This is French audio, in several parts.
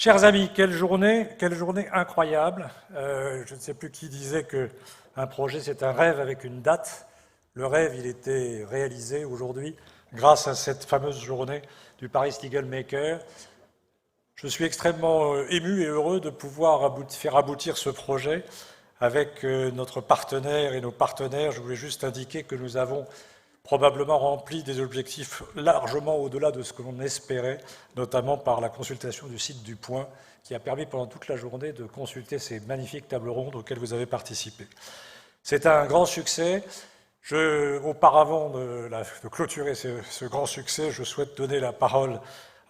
Chers amis, quelle journée incroyable. Je ne sais plus qui disait qu'un projet, c'est un rêve avec une date. Le rêve, il était réalisé aujourd'hui grâce à cette fameuse journée du Paris Eagle Maker. Je suis extrêmement ému et heureux de pouvoir faire aboutir ce projet avec notre partenaire et nos partenaires. Je voulais juste indiquer que nous avons probablement rempli des objectifs largement au-delà de ce que l'on espérait, notamment par la consultation du site du Point, qui a permis pendant toute la journée de consulter ces magnifiques tables rondes auxquelles vous avez participé. C'est un grand succès. Auparavant de clôturer ce grand succès, je souhaite donner la parole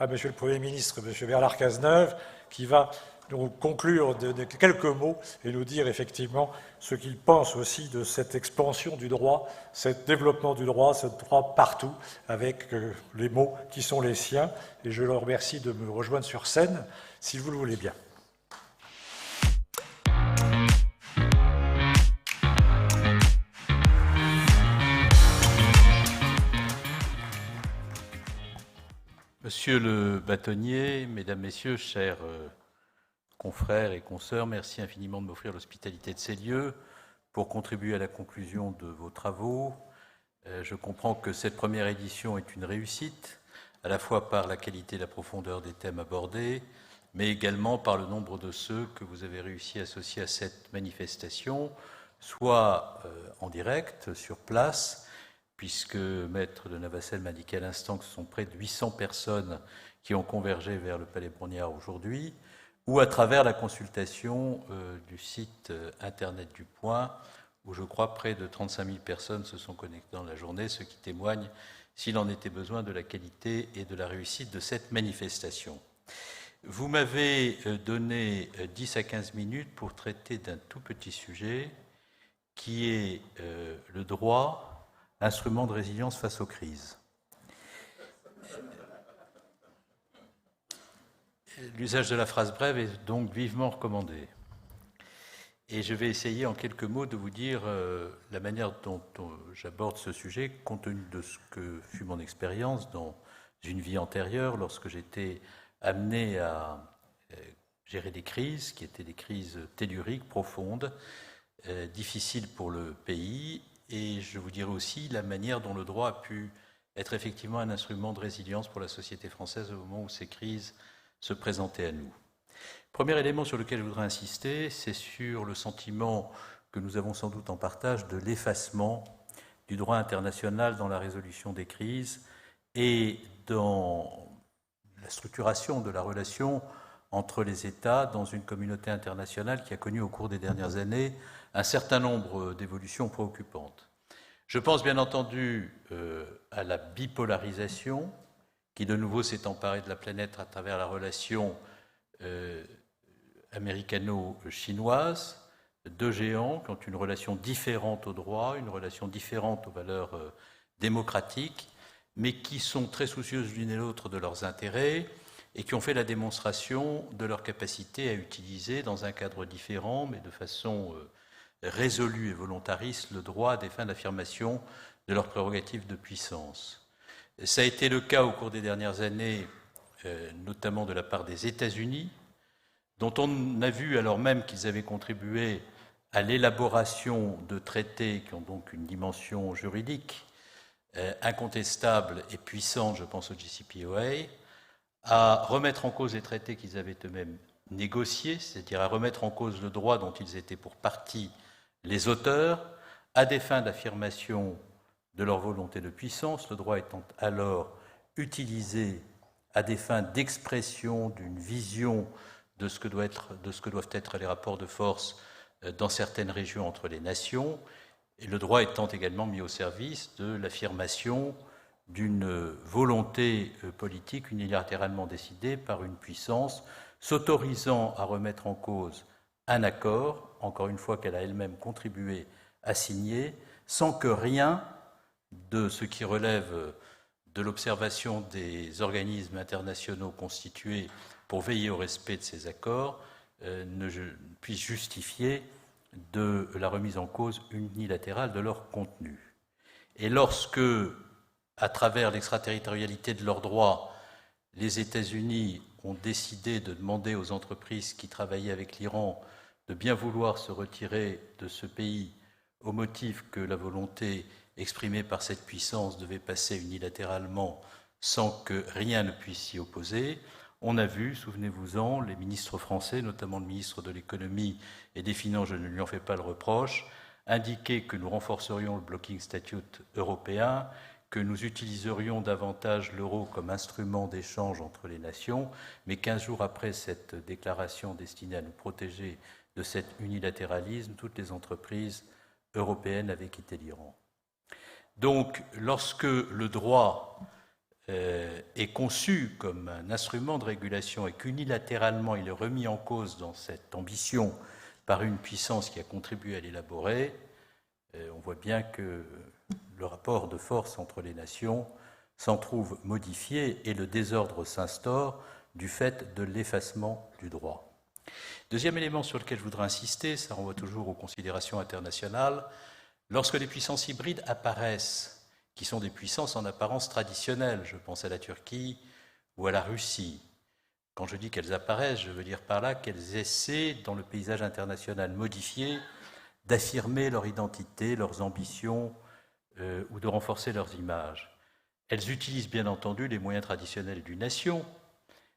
à Monsieur le Premier ministre, Monsieur Bernard Cazeneuve, qui va nous conclure de quelques mots et nous dire effectivement ce qu'il pense aussi de cette expansion du droit, ce développement du droit, ce droit partout, avec les mots qui sont les siens. Et je le remercie de me rejoindre sur scène, si vous le voulez bien. Monsieur le bâtonnier, mesdames, messieurs, chers confrères et consoeurs, merci infiniment de m'offrir l'hospitalité de ces lieux pour contribuer à la conclusion de vos travaux. Je comprends que cette première édition est une réussite, à la fois par la qualité et la profondeur des thèmes abordés, mais également par le nombre de ceux que vous avez réussi à associer à cette manifestation, soit en direct, sur place, puisque Maître de Navassel m'a indiqué à l'instant que ce sont près de 800 personnes qui ont convergé vers le Palais Brongniart aujourd'hui, ou à travers la consultation du site Internet du Point, où je crois près de 35 000 personnes se sont connectées dans la journée, ce qui témoigne, s'il en était besoin, de la qualité et de la réussite de cette manifestation. Vous m'avez donné 10 à 15 minutes pour traiter d'un tout petit sujet, qui est le droit, instrument de résilience face aux crises. L'usage de la phrase brève est donc vivement recommandé. Et je vais essayer en quelques mots de vous dire la manière dont j'aborde ce sujet, compte tenu de ce que fut mon expérience dans une vie antérieure, lorsque j'étais amené à gérer des crises, qui étaient des crises telluriques, profondes, difficiles pour le pays. Et je vous dirai aussi la manière dont le droit a pu être effectivement un instrument de résilience pour la société française au moment où ces crises se présenter à nous. Premier élément sur lequel je voudrais insister, c'est sur le sentiment que nous avons sans doute en partage de l'effacement du droit international dans la résolution des crises et dans la structuration de la relation entre les États dans une communauté internationale qui a connu au cours des dernières années un certain nombre d'évolutions préoccupantes. Je pense bien entendu à la bipolarisation qui de nouveau s'est emparé de la planète à travers la relation américano-chinoise, deux géants qui ont une relation différente au droit, une relation différente aux valeurs démocratiques, mais qui sont très soucieuses l'une et l'autre de leurs intérêts et qui ont fait la démonstration de leur capacité à utiliser dans un cadre différent, mais de façon résolue et volontariste, le droit à des fins d'affirmation de leurs prérogatives de puissance. Ça a été le cas au cours des dernières années, notamment de la part des États-Unis, dont on a vu, alors même qu'ils avaient contribué à l'élaboration de traités qui ont donc une dimension juridique incontestable et puissante, je pense au JCPOA, à remettre en cause les traités qu'ils avaient eux-mêmes négociés, c'est-à-dire à remettre en cause le droit dont ils étaient pour partie les auteurs, à des fins d'affirmation de leur volonté de puissance, le droit étant alors utilisé à des fins d'expression d'une vision de ce que doivent être les rapports de force dans certaines régions entre les nations, et le droit étant également mis au service de l'affirmation d'une volonté politique unilatéralement décidée par une puissance, s'autorisant à remettre en cause un accord, encore une fois qu'elle a elle-même contribué à signer, sans que rien de ce qui relève de l'observation des organismes internationaux constitués pour veiller au respect de ces accords ne puisse justifier de la remise en cause unilatérale de leur contenu. Et lorsque, à travers l'extraterritorialité de leurs droits, les États-Unis ont décidé de demander aux entreprises qui travaillaient avec l'Iran de bien vouloir se retirer de ce pays au motif que la volonté exprimée par cette puissance devait passer unilatéralement sans que rien ne puisse s'y opposer. On a vu, souvenez-vous-en, les ministres français, notamment le ministre de l'économie et des finances, je ne lui en fais pas le reproche, indiquer que nous renforcerions le blocking statute européen, que nous utiliserions davantage l'euro comme instrument d'échange entre les nations, mais 15 jours après cette déclaration destinée à nous protéger de cet unilatéralisme, toutes les entreprises européennes avaient quitté l'Iran. Donc, lorsque le droit est conçu comme un instrument de régulation et qu'unilatéralement il est remis en cause dans cette ambition par une puissance qui a contribué à l'élaborer, on voit bien que le rapport de force entre les nations s'en trouve modifié et le désordre s'instaure du fait de l'effacement du droit. Deuxième élément sur lequel je voudrais insister, ça renvoie toujours aux considérations internationales, lorsque les puissances hybrides apparaissent, qui sont des puissances en apparence traditionnelles, je pense à la Turquie ou à la Russie. Quand je dis qu'elles apparaissent, je veux dire par là qu'elles essaient, dans le paysage international modifié, d'affirmer leur identité, leurs ambitions ou de renforcer leurs images. Elles utilisent bien entendu les moyens traditionnels d'une nation,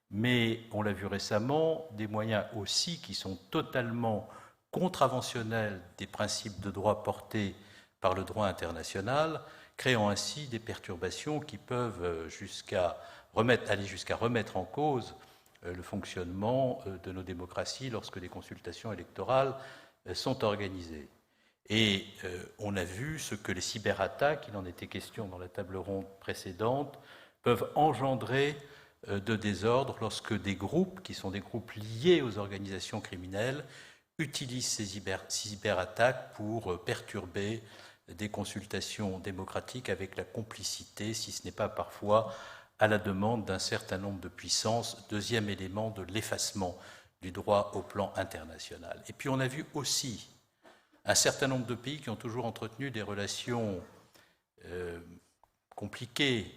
mais on l'a vu récemment, des moyens aussi qui sont totalement contraventionnels des principes de droit portés par le droit international, créant ainsi des perturbations qui peuvent aller jusqu'à remettre en cause le fonctionnement de nos démocraties lorsque les consultations électorales sont organisées. Et on a vu ce que les cyberattaques, il en était question dans la table ronde précédente, peuvent engendrer de désordre lorsque des groupes, qui sont des groupes liés aux organisations criminelles, utilisent ces cyberattaques pour perturber des consultations démocratiques avec la complicité, si ce n'est pas parfois à la demande d'un certain nombre de puissances, deuxième élément de l'effacement du droit au plan international. Et puis on a vu aussi un certain nombre de pays qui ont toujours entretenu des relations compliquées,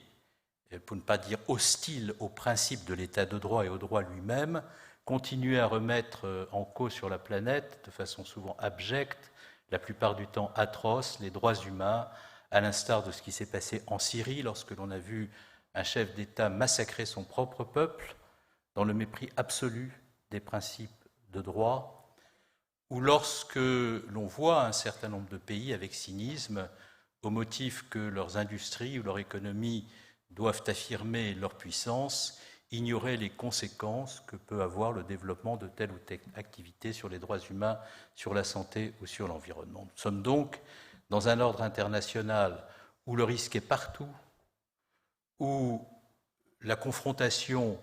pour ne pas dire hostiles au principe de l'état de droit et au droit lui-même, continuer à remettre en cause sur la planète, de façon souvent abjecte, la plupart du temps atroce, les droits humains, à l'instar de ce qui s'est passé en Syrie, lorsque l'on a vu un chef d'État massacrer son propre peuple, dans le mépris absolu des principes de droit, ou lorsque l'on voit un certain nombre de pays avec cynisme, au motif que leurs industries ou leur économie doivent affirmer leur puissance, ignorer les conséquences que peut avoir le développement de telle ou telle activité sur les droits humains, sur la santé ou sur l'environnement. Nous sommes donc dans un ordre international où le risque est partout, où la confrontation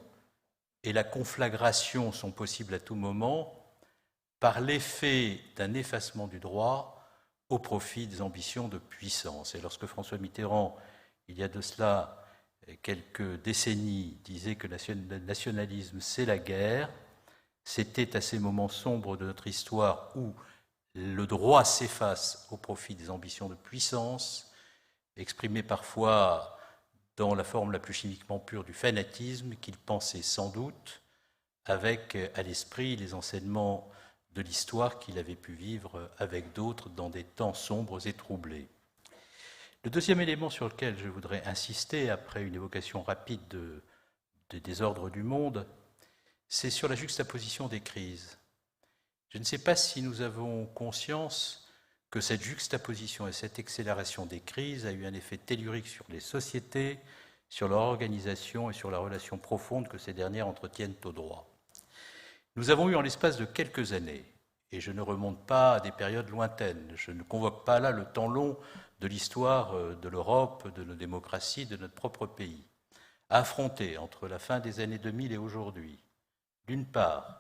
et la conflagration sont possibles à tout moment, par l'effet d'un effacement du droit au profit des ambitions de puissance. Et lorsque François Mitterrand, il y a de cela quelques décennies, disait que le nationalisme c'est la guerre, c'était à ces moments sombres de notre histoire où le droit s'efface au profit des ambitions de puissance, exprimées parfois dans la forme la plus chimiquement pure du fanatisme, qu'il pensait sans doute avec à l'esprit les enseignements de l'histoire qu'il avait pu vivre avec d'autres dans des temps sombres et troublés. Le deuxième élément sur lequel je voudrais insister, après une évocation rapide des désordres du monde, c'est sur la juxtaposition des crises. Je ne sais pas si nous avons conscience que cette juxtaposition et cette accélération des crises a eu un effet tellurique sur les sociétés, sur leur organisation et sur la relation profonde que ces dernières entretiennent au droit. Nous avons eu en l'espace de quelques années, et je ne remonte pas à des périodes lointaines, je ne convoque pas là le temps long de l'histoire de l'Europe, de nos démocraties, de notre propre pays, à affronter entre la fin des années 2000 et aujourd'hui, d'une part,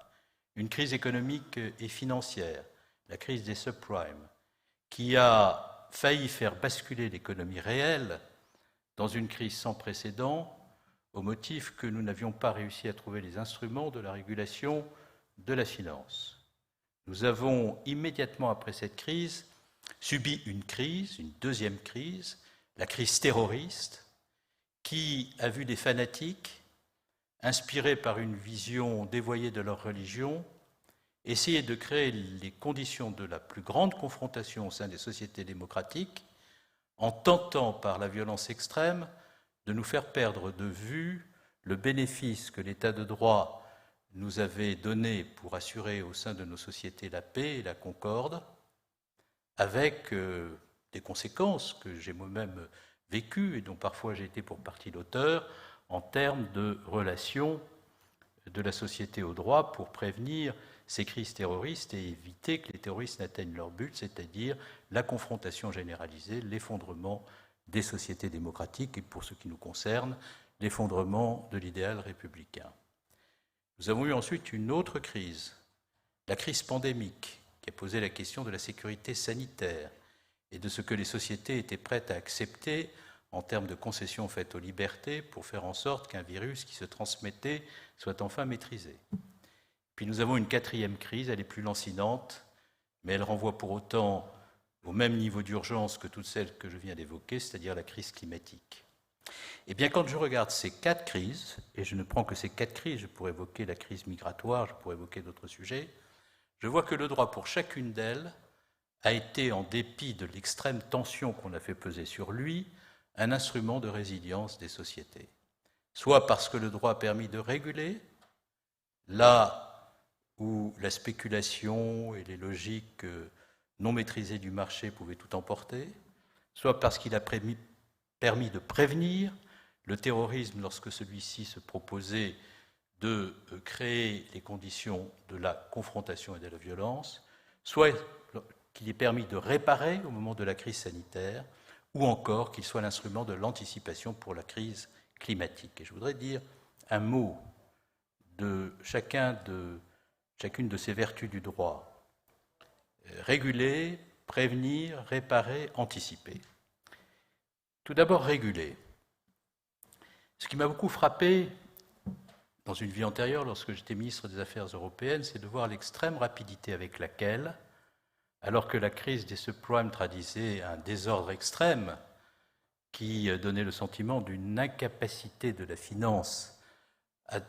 une crise économique et financière, la crise des subprimes, qui a failli faire basculer l'économie réelle dans une crise sans précédent, au motif que nous n'avions pas réussi à trouver les instruments de la régulation de la finance. Nous avons, immédiatement après cette crise, subi une deuxième crise, la crise terroriste, qui a vu des fanatiques inspirés par une vision dévoyée de leur religion, essayaient de créer les conditions de la plus grande confrontation au sein des sociétés démocratiques, en tentant par la violence extrême de nous faire perdre de vue le bénéfice que l'État de droit nous avait donné pour assurer au sein de nos sociétés la paix et la concorde, avec des conséquences que j'ai moi-même vécues et dont parfois j'ai été pour partie l'auteur, en termes de relations de la société au droit pour prévenir ces crises terroristes et éviter que les terroristes n'atteignent leur but, c'est-à-dire la confrontation généralisée, l'effondrement des sociétés démocratiques et, pour ce qui nous concerne, l'effondrement de l'idéal républicain. Nous avons eu ensuite une autre crise, la crise pandémique, qui a posé la question de la sécurité sanitaire et de ce que les sociétés étaient prêtes à accepter en termes de concessions faites aux libertés pour faire en sorte qu'un virus qui se transmettait soit enfin maîtrisé. Puis nous avons une quatrième crise, elle est plus lancinante, mais elle renvoie pour autant au même niveau d'urgence que toutes celles que je viens d'évoquer, c'est-à-dire la crise climatique. Eh bien, quand je regarde ces quatre crises, et je ne prends que ces quatre crises, je pourrais évoquer la crise migratoire, je pourrais évoquer d'autres sujets, je vois que le droit pour chacune d'elles a été, en dépit de l'extrême tension qu'on a fait peser sur lui, un instrument de résilience des sociétés. Soit parce que le droit a permis de réguler, là où la spéculation et les logiques non maîtrisées du marché pouvaient tout emporter, soit parce qu'il a permis de prévenir le terrorisme lorsque celui-ci se proposait de créer les conditions de la confrontation et de la violence, soit qu'il ait permis de réparer au moment de la crise sanitaire, ou encore qu'il soit l'instrument de l'anticipation pour la crise climatique. Et je voudrais dire un mot de chacune de ces vertus du droit. Réguler, prévenir, réparer, anticiper. Tout d'abord, réguler. Ce qui m'a beaucoup frappé dans une vie antérieure, lorsque j'étais ministre des Affaires européennes, c'est de voir l'extrême rapidité avec laquelle, alors que la crise des subprimes traduisait un désordre extrême qui donnait le sentiment d'une incapacité de la finance à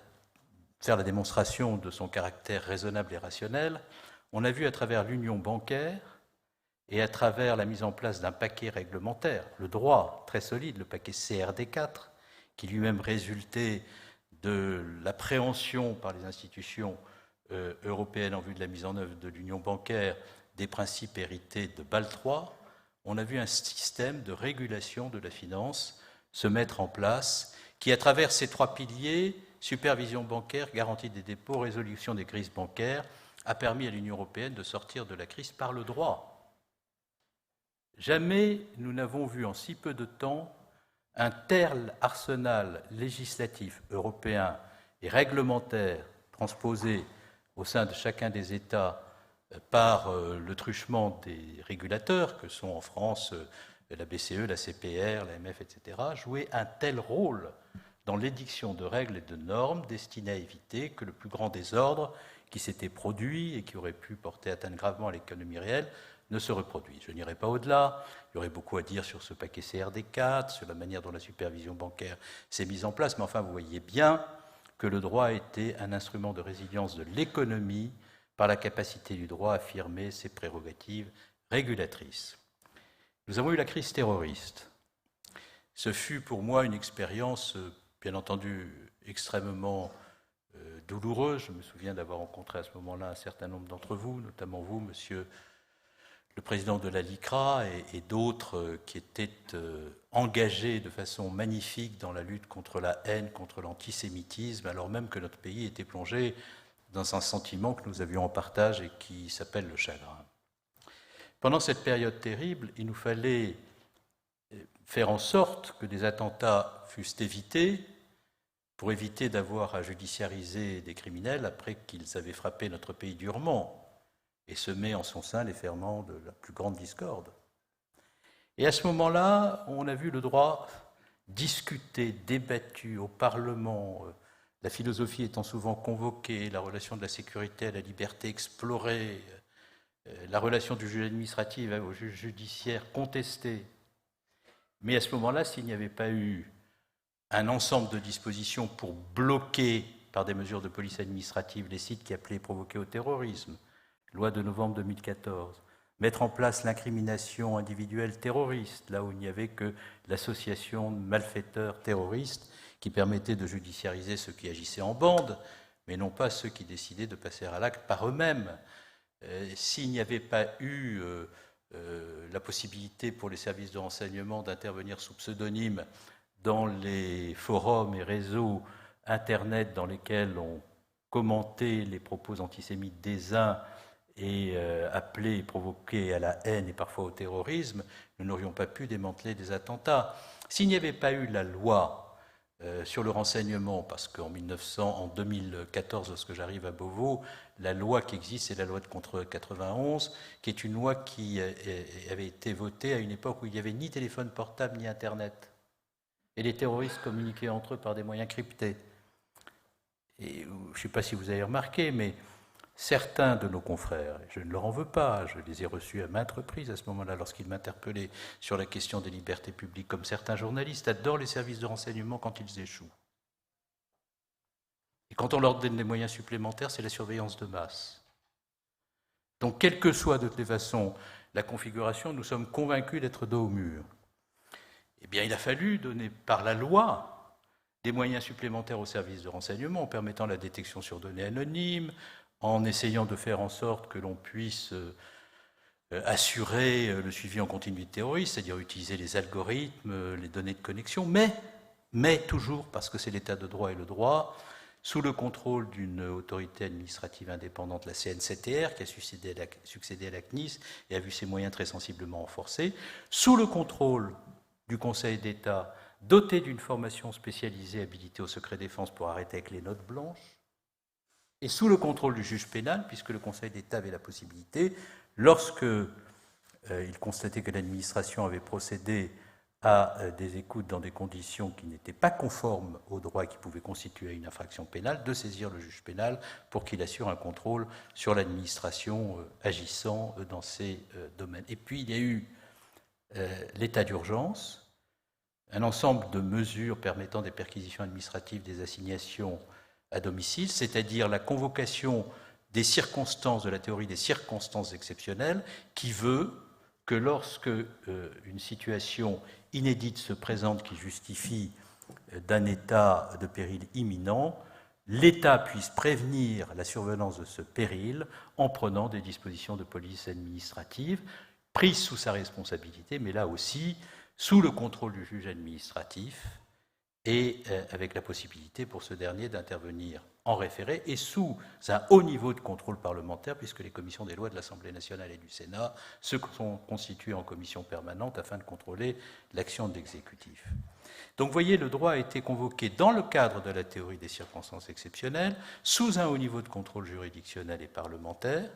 faire la démonstration de son caractère raisonnable et rationnel, on a vu à travers l'union bancaire et à travers la mise en place d'un paquet réglementaire, le droit très solide, le paquet CRD4, qui lui-même résultait de l'appréhension par les institutions européennes en vue de la mise en œuvre de l'union bancaire des principes hérités de Bâle III, on a vu un système de régulation de la finance se mettre en place qui, à travers ces trois piliers, supervision bancaire, garantie des dépôts, résolution des crises bancaires, a permis à l'Union européenne de sortir de la crise par le droit. Jamais nous n'avons vu en si peu de temps un tel arsenal législatif européen et réglementaire transposé au sein de chacun des États par le truchement des régulateurs, que sont en France la BCE, la CPR, l'AMF, etc., jouer un tel rôle dans l'édiction de règles et de normes destinées à éviter que le plus grand désordre qui s'était produit et qui aurait pu porter atteinte gravement à l'économie réelle ne se reproduise. Je n'irai pas au-delà, il y aurait beaucoup à dire sur ce paquet CRD4, sur la manière dont la supervision bancaire s'est mise en place, mais enfin vous voyez bien que le droit a été un instrument de résilience de l'économie par la capacité du droit à affirmer ses prérogatives régulatrices. Nous avons eu la crise terroriste. Ce fut pour moi une expérience, bien entendu, extrêmement douloureuse. Je me souviens d'avoir rencontré à ce moment-là un certain nombre d'entre vous, notamment vous, monsieur le président de la LICRA, et d'autres qui étaient engagés de façon magnifique dans la lutte contre la haine, contre l'antisémitisme, alors même que notre pays était plongé dans un sentiment que nous avions en partage et qui s'appelle le chagrin. Pendant cette période terrible, il nous fallait faire en sorte que des attentats fussent évités pour éviter d'avoir à judiciariser des criminels après qu'ils avaient frappé notre pays durement et semé en son sein les ferments de la plus grande discorde. Et à ce moment-là, on a vu le droit discuté, débattu au Parlement, la philosophie étant souvent convoquée, la relation de la sécurité à la liberté explorée, la relation du juge administratif au juge judiciaire contestée. Mais à ce moment-là, s'il n'y avait pas eu un ensemble de dispositions pour bloquer, par des mesures de police administrative, les sites qui appelaient provoquer au terrorisme, loi de novembre 2014, mettre en place l'incrimination individuelle terroriste, là où il n'y avait que l'association de malfaiteurs terroristes qui permettait de judiciariser ceux qui agissaient en bande, mais non pas ceux qui décidaient de passer à l'acte par eux-mêmes. S'il n'y avait pas eu la possibilité pour les services de renseignement d'intervenir sous pseudonyme dans les forums et réseaux Internet dans lesquels on commentait les propos antisémites des uns et appelé et provoqué à la haine et parfois au terrorisme, nous n'aurions pas pu démanteler des attentats. S'il n'y avait pas eu la loi sur le renseignement, parce qu'en 2014, lorsque j'arrive à Beauvau, la loi qui existe, c'est la loi de contre 91, qui est une loi qui avait été votée à une époque où il n'y avait ni téléphone portable ni Internet. Et les terroristes communiquaient entre eux par des moyens cryptés. Et je ne sais pas si vous avez remarqué, mais certains de nos confrères, je ne leur en veux pas, je les ai reçus à maintes reprises à ce moment-là, lorsqu'ils m'interpellaient sur la question des libertés publiques, comme certains journalistes adorent les services de renseignement quand ils échouent. Et quand on leur donne des moyens supplémentaires, c'est la surveillance de masse. Donc, quelle que soit de toutes les façons la configuration, nous sommes convaincus d'être dos au mur. Eh bien, il a fallu donner par la loi des moyens supplémentaires aux services de renseignement en permettant la détection sur données anonymes, en essayant de faire en sorte que l'on puisse assurer le suivi en continu de terroristes, c'est-à-dire utiliser les algorithmes, les données de connexion, mais toujours, parce que c'est l'état de droit et le droit, sous le contrôle d'une autorité administrative indépendante, la CNCTR, qui a succédé à la CNIS et a vu ses moyens très sensiblement renforcés, sous le contrôle du Conseil d'État, doté d'une formation spécialisée habilitée au secret défense pour arrêter avec les notes blanches, et sous le contrôle du juge pénal, puisque le Conseil d'État avait la possibilité, lorsque il constatait que l'administration avait procédé à des écoutes dans des conditions qui n'étaient pas conformes au droit et qui pouvaient constituer une infraction pénale, de saisir le juge pénal pour qu'il assure un contrôle sur l'administration agissant dans ces domaines. Et puis il y a eu l'état d'urgence, un ensemble de mesures permettant des perquisitions administratives, des assignations à domicile, c'est-à-dire la convocation des circonstances, de la théorie des circonstances exceptionnelles, qui veut que lorsque une situation inédite se présente qui justifie d'un état de péril imminent, l'État puisse prévenir la survenance de ce péril en prenant des dispositions de police administrative prises sous sa responsabilité, mais là aussi sous le contrôle du juge administratif, et avec la possibilité pour ce dernier d'intervenir en référé et sous un haut niveau de contrôle parlementaire, puisque les commissions des lois de l'Assemblée nationale et du Sénat se sont constituées en commission permanente afin de contrôler l'action de l'exécutif. Donc vous voyez, le droit a été convoqué dans le cadre de la théorie des circonstances exceptionnelles, sous un haut niveau de contrôle juridictionnel et parlementaire,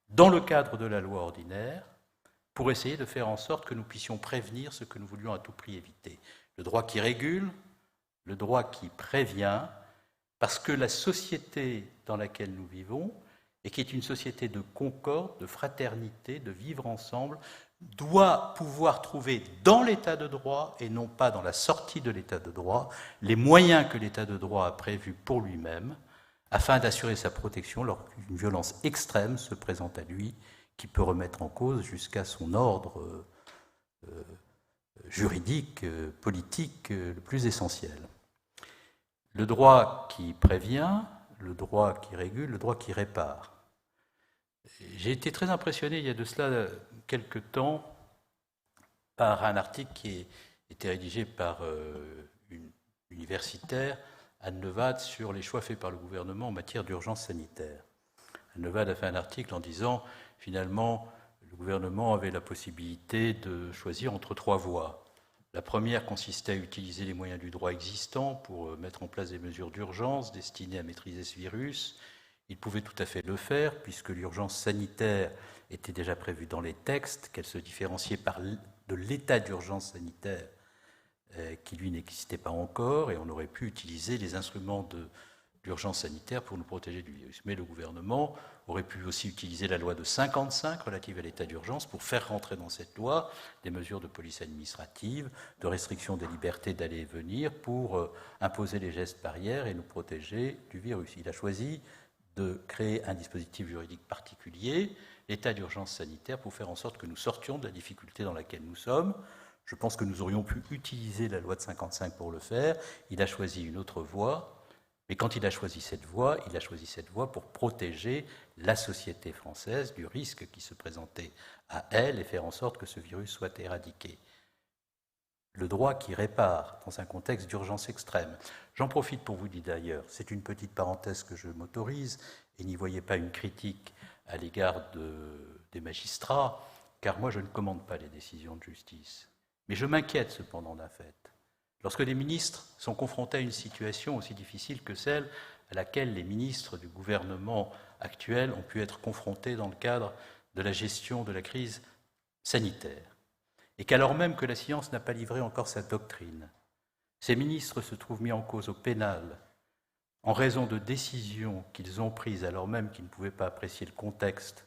dans le cadre de la loi ordinaire, pour essayer de faire en sorte que nous puissions prévenir ce que nous voulions à tout prix éviter. Le droit qui régule, le droit qui prévient, parce que la société dans laquelle nous vivons, et qui est une société de concorde, de fraternité, de vivre ensemble, doit pouvoir trouver dans l'état de droit, et non pas dans la sortie de l'état de droit, les moyens que l'état de droit a prévus pour lui-même, afin d'assurer sa protection lorsqu'une violence extrême se présente à lui, qui peut remettre en cause jusqu'à son ordre juridique, politique, le plus essentiel. Le droit qui prévient, le droit qui régule, le droit qui répare. J'ai été très impressionné il y a de cela quelque temps par un article qui a été rédigé par une universitaire, Anne Levade, sur les choix faits par le gouvernement en matière d'urgence sanitaire. Anne Levade a fait un article en disant, finalement, le gouvernement avait la possibilité de choisir entre trois voies. La première consistait à utiliser les moyens du droit existant pour mettre en place des mesures d'urgence destinées à maîtriser ce virus. Il pouvait tout à fait le faire, puisque l'urgence sanitaire était déjà prévue dans les textes, qu'elle se différenciait de l'état d'urgence sanitaire qui, lui, n'existait pas encore, et on aurait pu utiliser les instruments l'urgence sanitaire pour nous protéger du virus. Mais le gouvernement aurait pu aussi utiliser la loi de 1955 relative à l'état d'urgence pour faire rentrer dans cette loi des mesures de police administrative, de restriction des libertés d'aller et venir, pour imposer les gestes barrières et nous protéger du virus. Il a choisi de créer un dispositif juridique particulier, l'état d'urgence sanitaire, pour faire en sorte que nous sortions de la difficulté dans laquelle nous sommes. Je pense que nous aurions pu utiliser la loi de 1955 pour le faire. Il a choisi une autre voie. Mais quand il a choisi cette voie pour protéger la société française du risque qui se présentait à elle et faire en sorte que ce virus soit éradiqué. Le droit qui répare dans un contexte d'urgence extrême. J'en profite pour vous dire d'ailleurs, c'est une petite parenthèse que je m'autorise, et n'y voyez pas une critique à l'égard des magistrats, car moi je ne commande pas les décisions de justice. Mais je m'inquiète cependant d'un fait. Lorsque les ministres sont confrontés à une situation aussi difficile que celle à laquelle les ministres du gouvernement actuel ont pu être confrontés dans le cadre de la gestion de la crise sanitaire, et qu'alors même que la science n'a pas livré encore sa doctrine, ces ministres se trouvent mis en cause au pénal en raison de décisions qu'ils ont prises alors même qu'ils ne pouvaient pas apprécier le contexte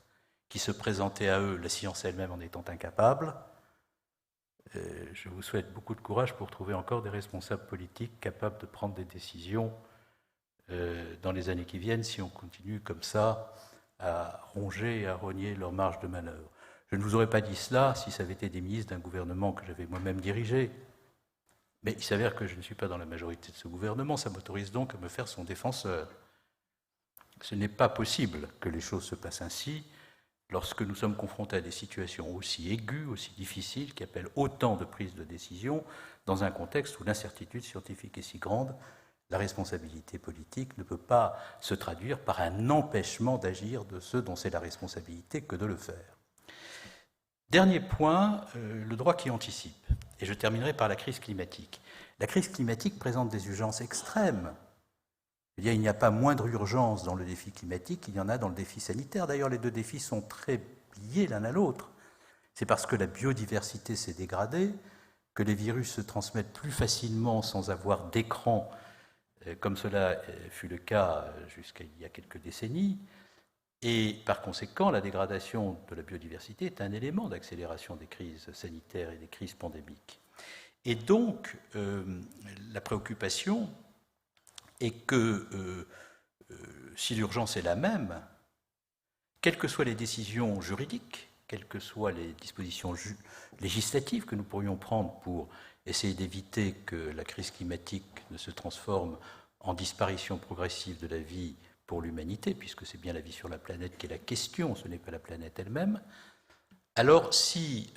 qui se présentait à eux, la science elle-même en étant incapable. Je vous souhaite beaucoup de courage pour trouver encore des responsables politiques capables de prendre des décisions dans les années qui viennent si on continue comme ça à ronger et à rogner leur marge de manœuvre. Je ne vous aurais pas dit cela si ça avait été des ministres d'un gouvernement que j'avais moi-même dirigé. Mais il s'avère que je ne suis pas dans la majorité de ce gouvernement, ça m'autorise donc à me faire son défenseur. Ce n'est pas possible que les choses se passent ainsi lorsque nous sommes confrontés à des situations aussi aiguës, aussi difficiles, qui appellent autant de prises de décision, dans un contexte où l'incertitude scientifique est si grande, la responsabilité politique ne peut pas se traduire par un empêchement d'agir de ceux dont c'est la responsabilité que de le faire. Dernier point, le droit qui anticipe. Et je terminerai par la crise climatique. La crise climatique présente des urgences extrêmes. Il n'y a pas moindre urgence dans le défi climatique qu'il y en a dans le défi sanitaire. D'ailleurs, les deux défis sont très liés l'un à l'autre. C'est parce que la biodiversité s'est dégradée, que les virus se transmettent plus facilement sans avoir d'écran, comme cela fut le cas jusqu'à il y a quelques décennies. Et par conséquent, la dégradation de la biodiversité est un élément d'accélération des crises sanitaires et des crises pandémiques. Et donc, la préoccupation est que si l'urgence est la même, quelles que soient les décisions juridiques, quelles que soient les dispositions législatives que nous pourrions prendre pour essayer d'éviter que la crise climatique ne se transforme en disparition progressive de la vie pour l'humanité, puisque c'est bien la vie sur la planète qui est la question, ce n'est pas la planète elle-même, alors si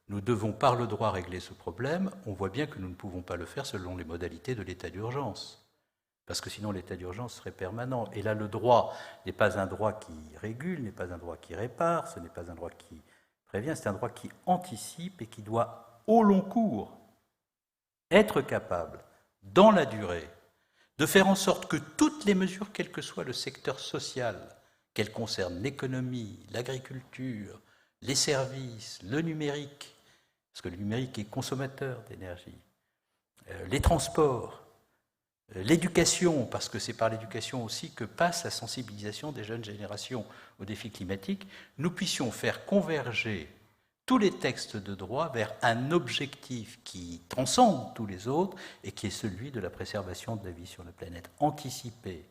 nous devons par le droit régler ce problème, on voit bien que nous ne pouvons pas le faire selon les modalités de l'état d'urgence. Parce que sinon l'état d'urgence serait permanent. Et là, le droit n'est pas un droit qui régule, n'est pas un droit qui répare, ce n'est pas un droit qui prévient, c'est un droit qui anticipe et qui doit, au long cours, être capable, dans la durée, de faire en sorte que toutes les mesures, quel que soit le secteur social, qu'elles concernent l'économie, l'agriculture, les services, le numérique, parce que le numérique est consommateur d'énergie, les transports, l'éducation, parce que c'est par l'éducation aussi que passe la sensibilisation des jeunes générations aux défis climatiques, nous puissions faire converger tous les textes de droit vers un objectif qui transcende tous les autres et qui est celui de la préservation de la vie sur la planète. Anticiper,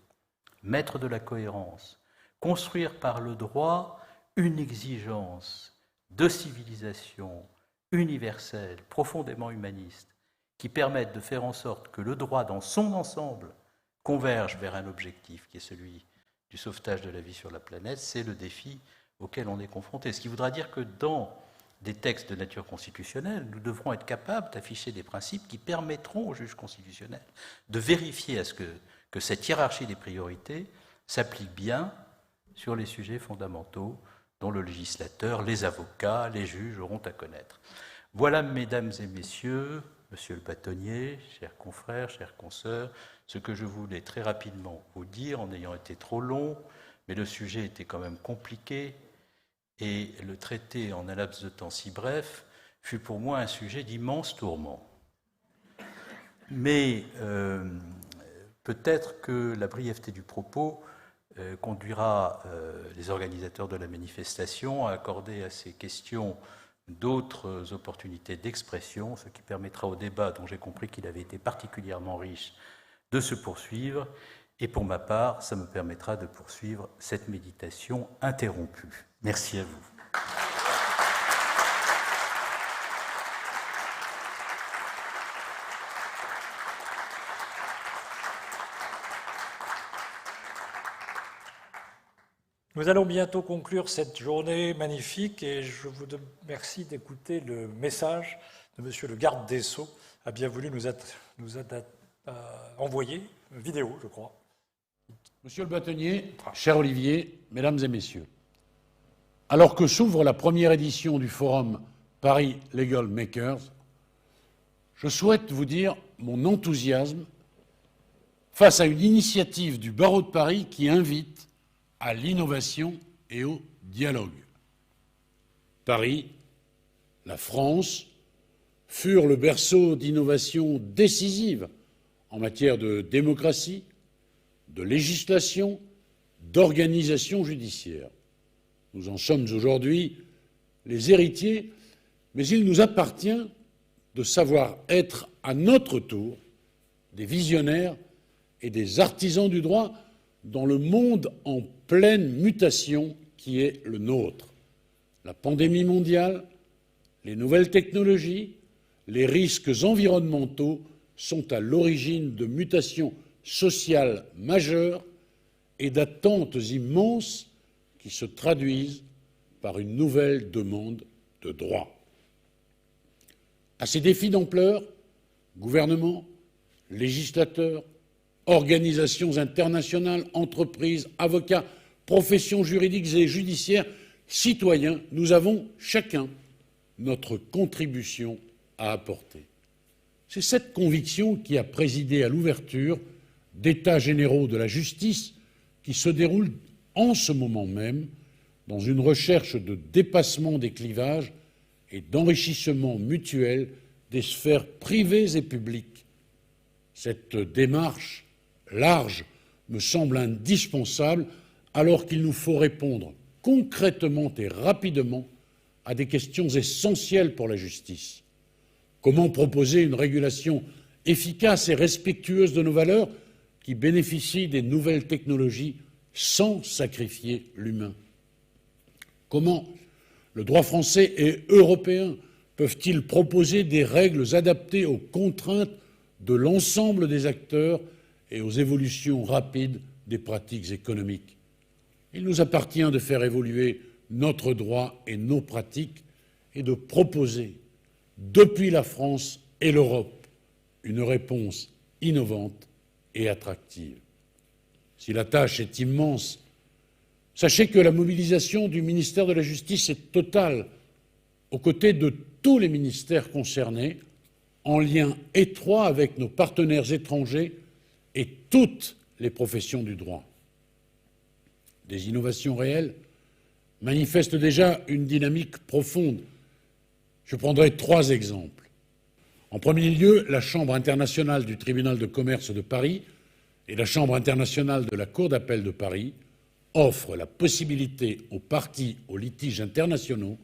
mettre de la cohérence, construire par le droit une exigence de civilisation universelle, profondément humaniste, qui permettent de faire en sorte que le droit dans son ensemble converge vers un objectif qui est celui du sauvetage de la vie sur la planète, c'est le défi auquel on est confronté. Ce qui voudra dire que dans des textes de nature constitutionnelle, nous devrons être capables d'afficher des principes qui permettront aux juges constitutionnels de vérifier que cette hiérarchie des priorités s'applique bien sur les sujets fondamentaux dont le législateur, les avocats, les juges auront à connaître. Voilà, mesdames et messieurs, monsieur le bâtonnier, chers confrères, chères consoeurs, ce que je voulais très rapidement vous dire en ayant été trop long, mais le sujet était quand même compliqué et le traiter en un laps de temps si bref fut pour moi un sujet d'immense tourment. Mais Peut-être que la brièveté du propos conduira les organisateurs de la manifestation à accorder à ces questions d'autres opportunités d'expression, ce qui permettra au débat, dont j'ai compris qu'il avait été particulièrement riche, de se poursuivre. Et pour ma part, ça me permettra de poursuivre cette méditation interrompue. Merci à vous. Nous allons bientôt conclure cette journée magnifique et je vous remercie d'écouter le message de Monsieur le garde des Sceaux, a bien voulu nous envoyer, une vidéo, je crois. Monsieur le bâtonnier, cher Olivier, mesdames et messieurs, alors que s'ouvre la première édition du forum Paris Legal Makers, je souhaite vous dire mon enthousiasme face à une initiative du barreau de Paris qui invite à l'innovation et au dialogue. Paris, la France, furent le berceau d'innovations décisives en matière de démocratie, de législation, d'organisation judiciaire. Nous en sommes aujourd'hui les héritiers, mais il nous appartient de savoir être à notre tour des visionnaires et des artisans du droit dans le monde en pleine mutation qui est le nôtre. La pandémie mondiale, les nouvelles technologies, les risques environnementaux sont à l'origine de mutations sociales majeures et d'attentes immenses qui se traduisent par une nouvelle demande de droit. À ces défis d'ampleur, gouvernements, législateurs, organisations internationales, entreprises, avocats, professions juridiques et judiciaires, citoyens, nous avons chacun notre contribution à apporter. C'est cette conviction qui a présidé à l'ouverture d'États généraux de la justice qui se déroulent en ce moment même dans une recherche de dépassement des clivages et d'enrichissement mutuel des sphères privées et publiques. Cette démarche large me semble indispensable alors qu'il nous faut répondre concrètement et rapidement à des questions essentielles pour la justice. Comment proposer une régulation efficace et respectueuse de nos valeurs qui bénéficie des nouvelles technologies sans sacrifier l'humain? Comment le droit français et européen peuvent-ils proposer des règles adaptées aux contraintes de l'ensemble des acteurs et aux évolutions rapides des pratiques économiques? Il nous appartient de faire évoluer notre droit et nos pratiques et de proposer, depuis la France et l'Europe, une réponse innovante et attractive. Si la tâche est immense, sachez que la mobilisation du ministère de la Justice est totale, aux côtés de tous les ministères concernés, en lien étroit avec nos partenaires étrangers et toutes les professions du droit. Des innovations réelles manifestent déjà une dynamique profonde. Je prendrai 3 exemples. En premier lieu, la Chambre internationale du tribunal de commerce de Paris et la Chambre internationale de la Cour d'appel de Paris offrent la possibilité aux parties aux litiges internationaux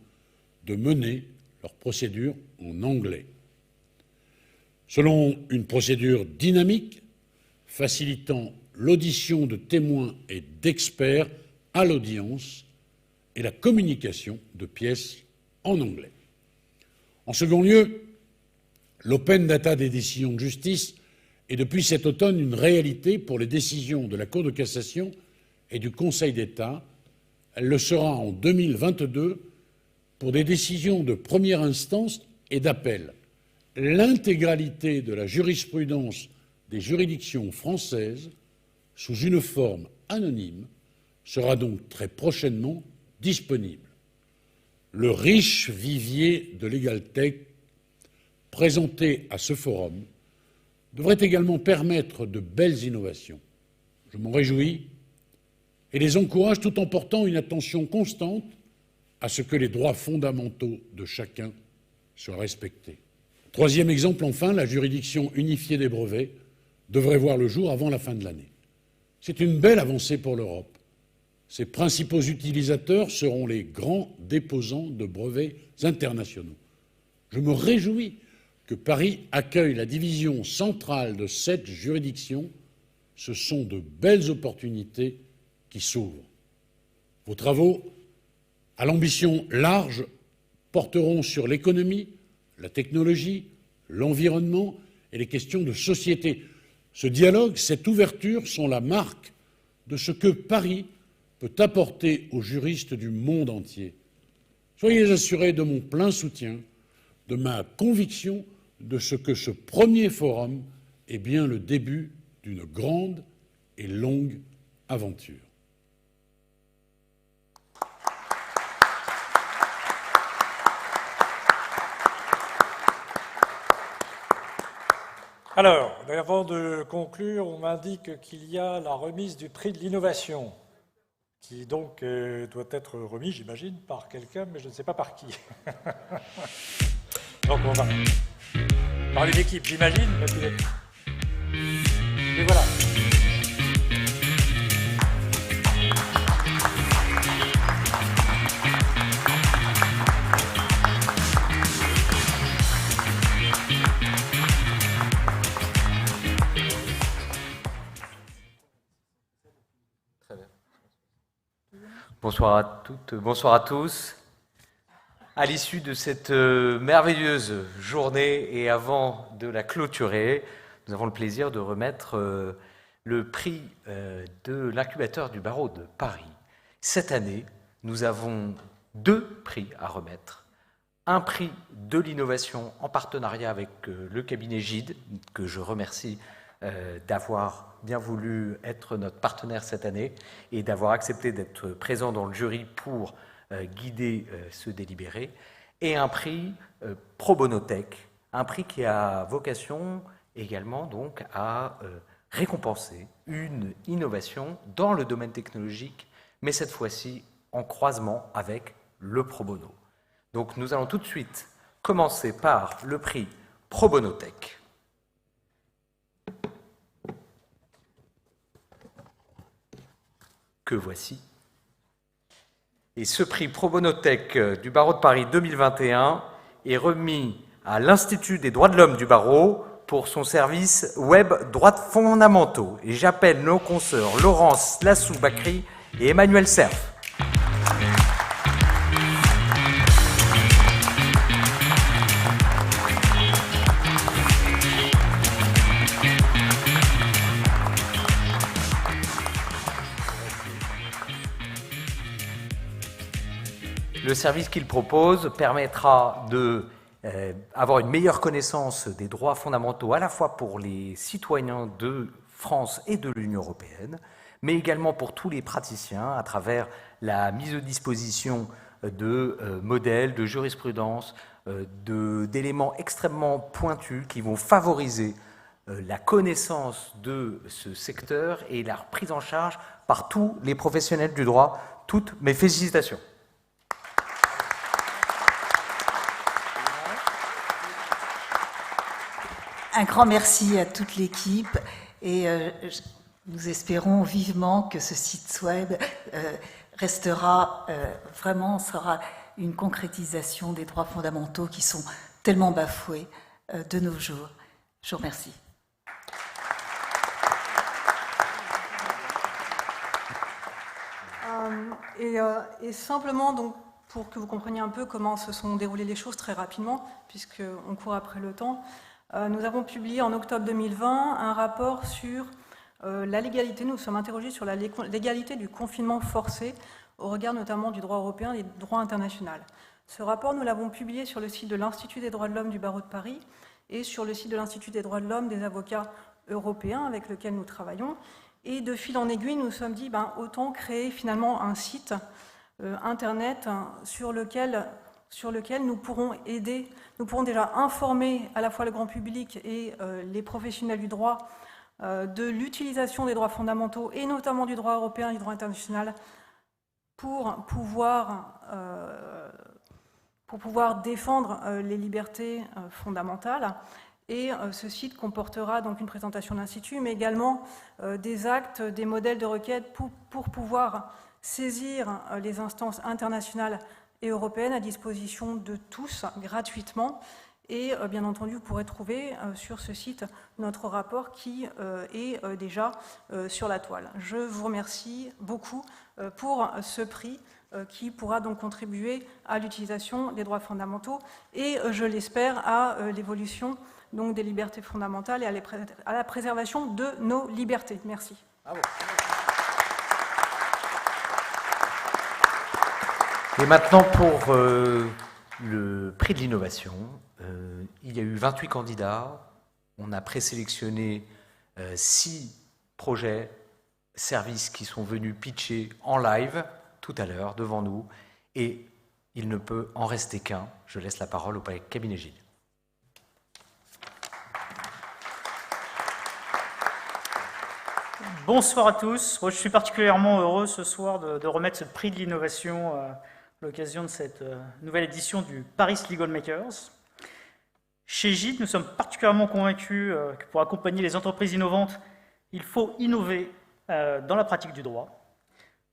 de mener leurs procédures en anglais. Selon une procédure dynamique, facilitant l'audition de témoins et d'experts à l'audience et la communication de pièces en anglais. En second lieu, l'open data des décisions de justice est depuis cet automne une réalité pour les décisions de la Cour de cassation et du Conseil d'État. Elle le sera en 2022 pour des décisions de première instance et d'appel. L'intégralité de la jurisprudence des juridictions françaises, sous une forme anonyme, sera donc très prochainement disponible. Le riche vivier de LegalTech présenté à ce forum devrait également permettre de belles innovations. Je m'en réjouis et les encourage tout en portant une attention constante à ce que les droits fondamentaux de chacun soient respectés. Troisième exemple, enfin, la juridiction unifiée des brevets devrait voir le jour avant la fin de l'année. C'est une belle avancée pour l'Europe. Ses principaux utilisateurs seront les grands déposants de brevets internationaux. Je me réjouis que Paris accueille la division centrale de cette juridiction. Ce sont de belles opportunités qui s'ouvrent. Vos travaux, à l'ambition large, porteront sur l'économie, la technologie, l'environnement et les questions de société. Ce dialogue, cette ouverture sont la marque de ce que Paris peut apporter aux juristes du monde entier. Soyez assurés de mon plein soutien, de ma conviction de ce que ce premier forum est bien le début d'une grande et longue aventure. Alors, avant de conclure, on m'indique qu'il y a la remise du prix de l'innovation, qui donc doit être remis, j'imagine, par quelqu'un, mais je ne sais pas par qui. Donc on va par une équipe, j'imagine. Et voilà. Bonsoir à toutes, bonsoir à tous. À l'issue de cette merveilleuse journée et avant de la clôturer, nous avons le plaisir de remettre le prix de l'incubateur du barreau de Paris. Cette année, nous avons 2 prix à remettre. Un prix de l'innovation en partenariat avec le cabinet Gide, que je remercie d'avoir bien voulu être notre partenaire cette année et d'avoir accepté d'être présent dans le jury pour guider ce délibéré, et un prix Pro Bono Tech, un prix qui a vocation également donc à récompenser une innovation dans le domaine technologique, mais cette fois-ci en croisement avec le Pro Bono. Donc nous allons tout de suite commencer par le prix Pro Bono Tech. Que voici. Et ce prix Pro Bono Tech du barreau de Paris 2021 est remis à l'Institut des droits de l'homme du barreau pour son service web droits fondamentaux. Et j'appelle nos consoeurs Laurence Lassou-Bakri et Emmanuel Cerf. Le service qu'il propose permettra d'avoir une meilleure connaissance des droits fondamentaux à la fois pour les citoyens de France et de l'Union européenne, mais également pour tous les praticiens à travers la mise à disposition de modèles, de jurisprudence, d'éléments extrêmement pointus qui vont favoriser la connaissance de ce secteur et la prise en charge par tous les professionnels du droit. Toutes mes félicitations. Un grand merci à toute l'équipe et nous espérons vivement que ce site web restera vraiment, sera une concrétisation des droits fondamentaux qui sont tellement bafoués de nos jours. Je vous remercie. Et simplement, donc, pour que vous compreniez un peu comment se sont déroulées les choses très rapidement, puisqu'on court après le temps, nous avons publié en octobre 2020 un rapport sur la légalité. Nous sommes interrogés sur la légalité du confinement forcé au regard notamment du droit européen et du droit international. Ce rapport, nous l'avons publié sur le site de l'Institut des droits de l'homme du barreau de Paris et sur le site de l'Institut des droits de l'homme des avocats européens avec lequel nous travaillons. Et de fil en aiguille, nous nous sommes dit, autant créer finalement un site internet sur lequel nous pourrons aider, nous pourrons déjà informer à la fois le grand public et les professionnels du droit de l'utilisation des droits fondamentaux et notamment du droit européen et du droit international pour pouvoir défendre les libertés fondamentales. Et ce site comportera donc une présentation de l'Institut, mais également des actes, des modèles de requête pour pouvoir saisir les instances internationales et européennes à disposition de tous gratuitement. Et bien entendu, vous pourrez trouver sur ce site notre rapport qui est déjà sur la toile. Je vous remercie beaucoup pour ce prix qui pourra donc contribuer à l'utilisation des droits fondamentaux et, je l'espère, à l'évolution donc des libertés fondamentales et à la préservation de nos libertés. Merci. Bravo. Et maintenant, pour le prix de l'innovation, il y a eu 28 candidats. On a présélectionné 6 projets, services qui sont venus pitcher en live tout à l'heure devant nous. Et il ne peut en rester qu'un. Je laisse la parole au cabinet Gilles. Bonsoir à tous. Je suis particulièrement heureux ce soir de remettre ce prix de l'innovation à l'occasion de cette nouvelle édition du Paris Legal Makers. Chez Gilles, nous sommes particulièrement convaincus que pour accompagner les entreprises innovantes, il faut innover dans la pratique du droit.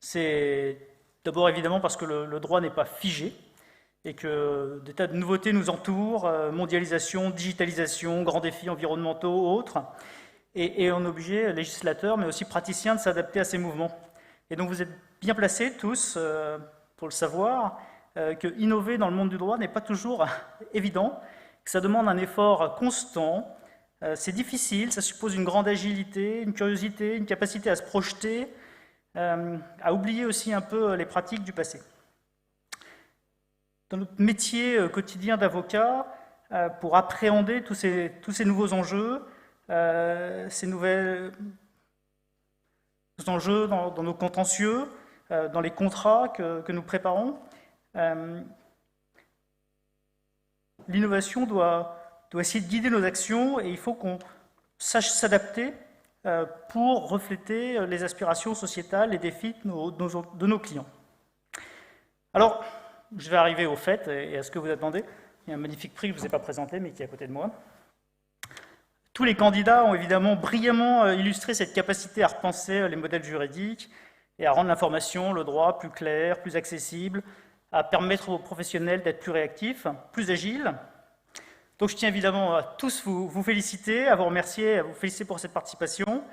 C'est d'abord évidemment parce que le droit n'est pas figé et que des tas de nouveautés nous entourent, mondialisation, digitalisation, grands défis environnementaux, autres. Et on est obligé, législateurs, mais aussi praticiens, de s'adapter à ces mouvements. Et donc vous êtes bien placés tous pour le savoir, que innover dans le monde du droit n'est pas toujours évident, que ça demande un effort constant, c'est difficile, ça suppose une grande agilité, une curiosité, une capacité à se projeter, à oublier aussi un peu les pratiques du passé. Dans notre métier quotidien d'avocat, pour appréhender tous ces nouveaux enjeux, ces nouveaux enjeux dans nos contentieux, dans les contrats que nous préparons. L'innovation doit essayer de guider nos actions et il faut qu'on sache s'adapter pour refléter les aspirations sociétales, les défis de nos clients. Alors, je vais arriver au fait et à ce que vous attendez. Il y a un magnifique prix que je ne vous ai pas présenté, mais qui est à côté de moi. Tous les candidats ont évidemment brillamment illustré cette capacité à repenser les modèles juridiques et à rendre l'information, le droit plus clair, plus accessible, à permettre aux professionnels d'être plus réactifs, plus agiles. Donc je tiens évidemment à tous vous féliciter, à vous remercier, à vous féliciter pour cette participation.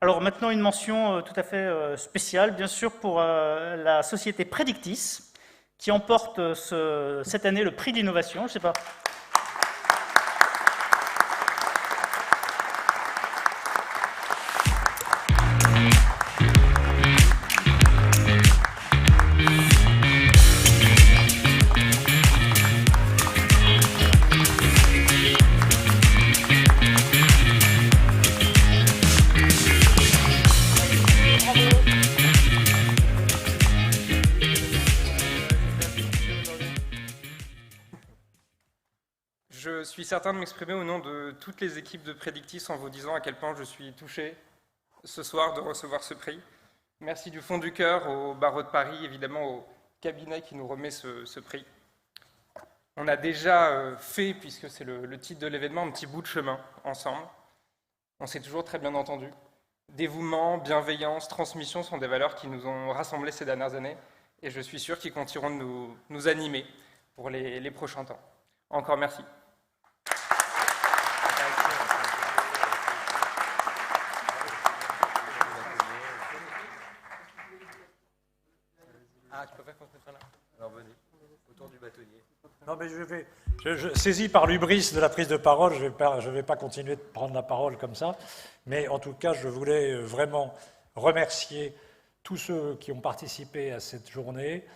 Alors maintenant une mention tout à fait spéciale, bien sûr, pour la société Predictis, qui emporte cette année le prix de l'innovation. Je ne sais pas. Je suis certain de m'exprimer au nom de toutes les équipes de Predictis en vous disant à quel point je suis touché ce soir de recevoir ce prix. Merci du fond du cœur au barreau de Paris, évidemment au cabinet qui nous remet ce prix. On a déjà fait, puisque c'est le titre de l'événement, un petit bout de chemin ensemble. On s'est toujours très bien entendu. Dévouement, bienveillance, transmission sont des valeurs qui nous ont rassemblés ces dernières années et je suis sûr qu'ils continueront de nous animer pour les prochains temps. Encore merci. Ah, tu préfères qu'on se mette là? Alors venez, autour du bâtonnier. Non, mais saisi par l'hubris de la prise de parole, je ne vais pas continuer de prendre la parole comme ça, mais en tout cas, je voulais vraiment remercier tous ceux qui ont participé à cette journée.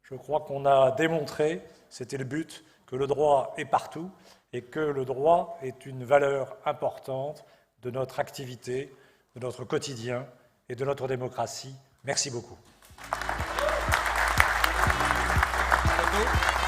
Je crois qu'on a démontré, c'était le but, que le droit est partout et que le droit est une valeur importante de notre activité, de notre quotidien et de notre démocratie. Merci beaucoup. Bravo.